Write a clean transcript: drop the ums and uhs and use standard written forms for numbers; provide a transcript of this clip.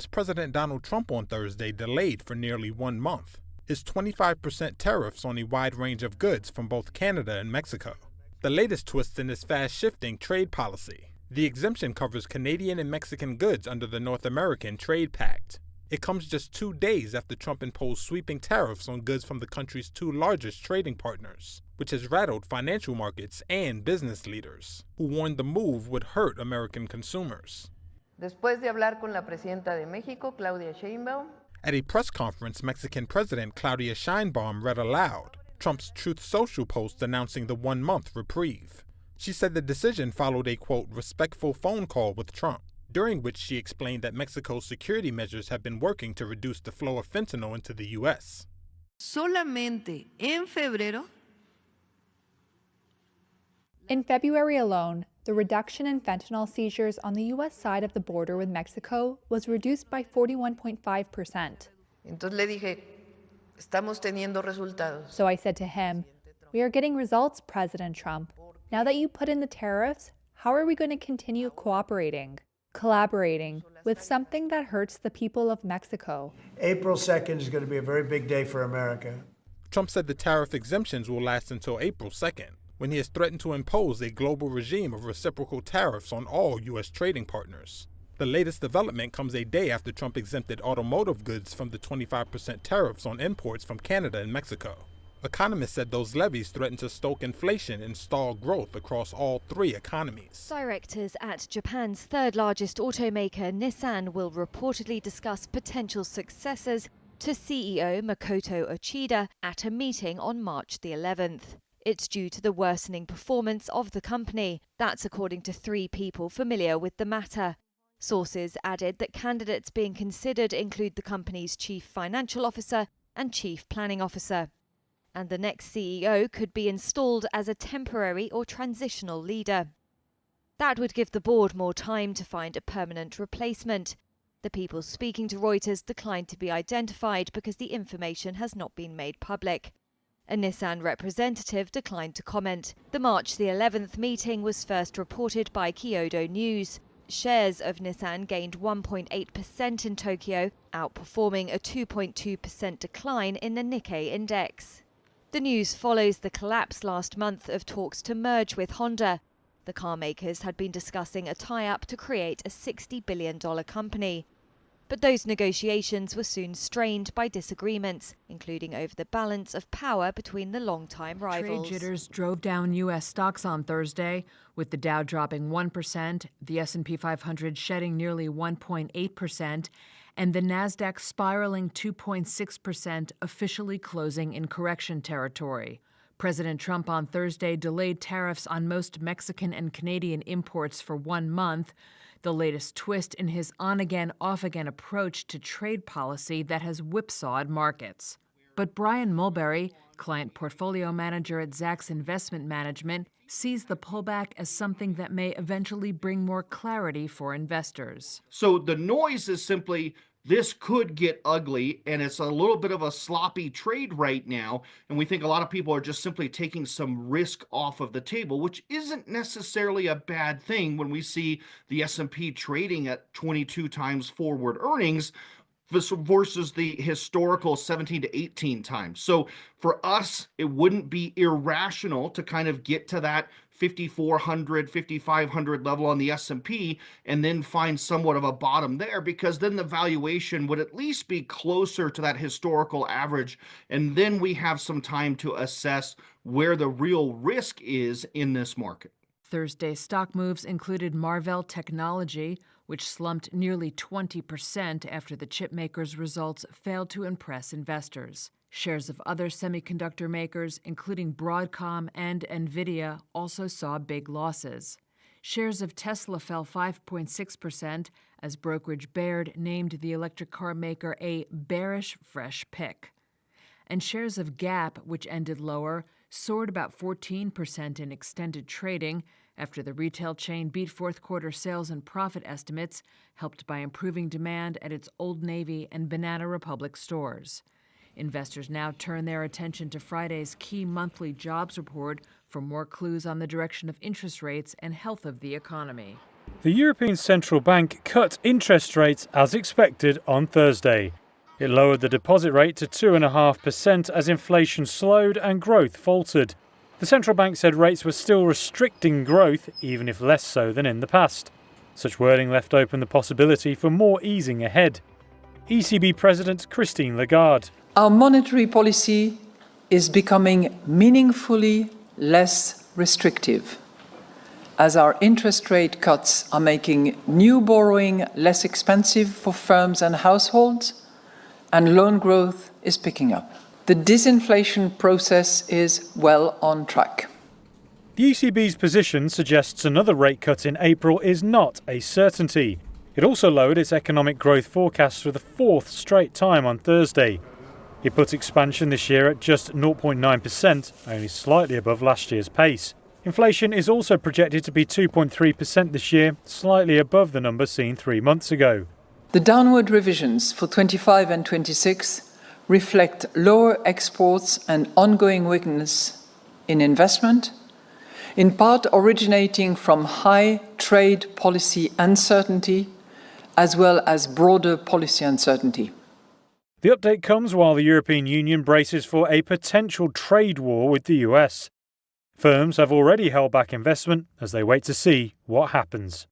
U.S. President Donald Trump on Thursday delayed for nearly 1 month his 25% tariffs on a wide range of goods from both Canada and Mexico. The latest twist in his fast-shifting trade policy. The exemption covers Canadian and Mexican goods under the North American Trade Pact. It comes just 2 days after Trump imposed sweeping tariffs on goods from the country's two largest trading partners, which has rattled financial markets and business leaders, who warned the move would hurt American consumers. Después de hablar con la presidenta de México, Claudia Sheinbaum. At a press conference, Mexican President Claudia Sheinbaum read aloud Trump's Truth Social post announcing the 1-month reprieve. She said the decision followed a, quote, respectful phone call with Trump, during which she explained that Mexico's security measures have been working to reduce the flow of fentanyl into the U.S. Solamente en febrero. In February alone, the reduction in fentanyl seizures on the U.S. side of the border with Mexico was reduced by 41.5%. Entonces le dije, estamos teniendo resultados. So I said to him, we are getting results, President Trump. Now that you put in the tariffs, how are we going to continue collaborating with something that hurts the people of Mexico? April 2nd is going to be a very big day for America. Trump said the tariff exemptions will last until April 2nd, when he has threatened to impose a global regime of reciprocal tariffs on all U.S. trading partners. The latest development comes a day after Trump exempted automotive goods from the 25% tariffs on imports from Canada and Mexico. Economists said those levies threaten to stoke inflation and stall growth across all three economies. Directors at Japan's third-largest automaker Nissan will reportedly discuss potential successors to CEO Makoto Uchida at a meeting on March the 11th. It's due to the worsening performance of the company. That's according to 3 people familiar with the matter. Sources added that candidates being considered include the company's chief financial officer and chief planning officer. And the next CEO could be installed as a temporary or transitional leader. That would give the board more time to find a permanent replacement. The people speaking to Reuters declined to be identified because the information has not been made public. A Nissan representative declined to comment. The March the 11th meeting was first reported by Kyodo News. Shares of Nissan gained 1.8% in Tokyo, outperforming a 2.2% decline in the Nikkei index. The news follows the collapse last month of talks to merge with Honda. The car makers had been discussing a tie-up to create a $60 billion company. But those negotiations were soon strained by disagreements, including over the balance of power between the longtime rivals. Trade jitters drove down U.S. stocks on Thursday, with the Dow dropping 1%, the S&P 500 shedding nearly 1.8%, and the Nasdaq spiraling 2.6%, officially closing in correction territory. President Trump on Thursday delayed tariffs on most Mexican and Canadian imports for 1 month, the latest twist in his on-again, off-again approach to trade policy that has whipsawed markets. But Brian Mulberry, client portfolio manager at Zacks Investment Management, sees the pullback as something that may eventually bring more clarity for investors. So the noise is simply, this could get ugly, and it's a little bit of a sloppy trade right now, and we think a lot of people are just simply taking some risk off of the table, which isn't necessarily a bad thing when we see the S&P trading at 22 times forward earnings versus the historical 17 to 18 times. So for us, it wouldn't be irrational to kind of get to that 5,400, 5,500 level on the S&P and then find somewhat of a bottom there, because then the valuation would at least be closer to that historical average. And then we have some time to assess where the real risk is in this market. Thursday's stock moves included Marvell Technology, which slumped nearly 20% after the chip maker's results failed to impress investors. Shares of other semiconductor makers, including Broadcom and NVIDIA, also saw big losses. Shares of Tesla fell 5.6% as brokerage Baird named the electric car maker a bearish fresh pick. And shares of Gap, which ended lower, soared about 14% in extended trading after the retail chain beat fourth-quarter sales and profit estimates, helped by improving demand at its Old Navy and Banana Republic stores. Investors now turn their attention to Friday's key monthly jobs report for more clues on the direction of interest rates and health of the economy. The European Central Bank cut interest rates as expected on Thursday. It lowered the deposit rate to 2.5% as inflation slowed and growth faltered. The central bank said rates were still restricting growth, even if less so than in the past. Such wording left open the possibility for more easing ahead. ECB President Christine Lagarde. Our monetary policy is becoming meaningfully less restrictive, as our interest rate cuts are making new borrowing less expensive for firms and households, and loan growth is picking up. The disinflation process is well on track. The ECB's position suggests another rate cut in April is not a certainty. It also lowered its economic growth forecast for the fourth straight time on Thursday. It put expansion this year at just 0.9%, only slightly above last year's pace. Inflation is also projected to be 2.3% this year, slightly above the number seen 3 months ago. The downward revisions for 25 and 26 reflect lower exports and ongoing weakness in investment, in part originating from high trade policy uncertainty, as well as broader policy uncertainty. The update comes while the European Union braces for a potential trade war with the US. Firms have already held back investment as they wait to see what happens.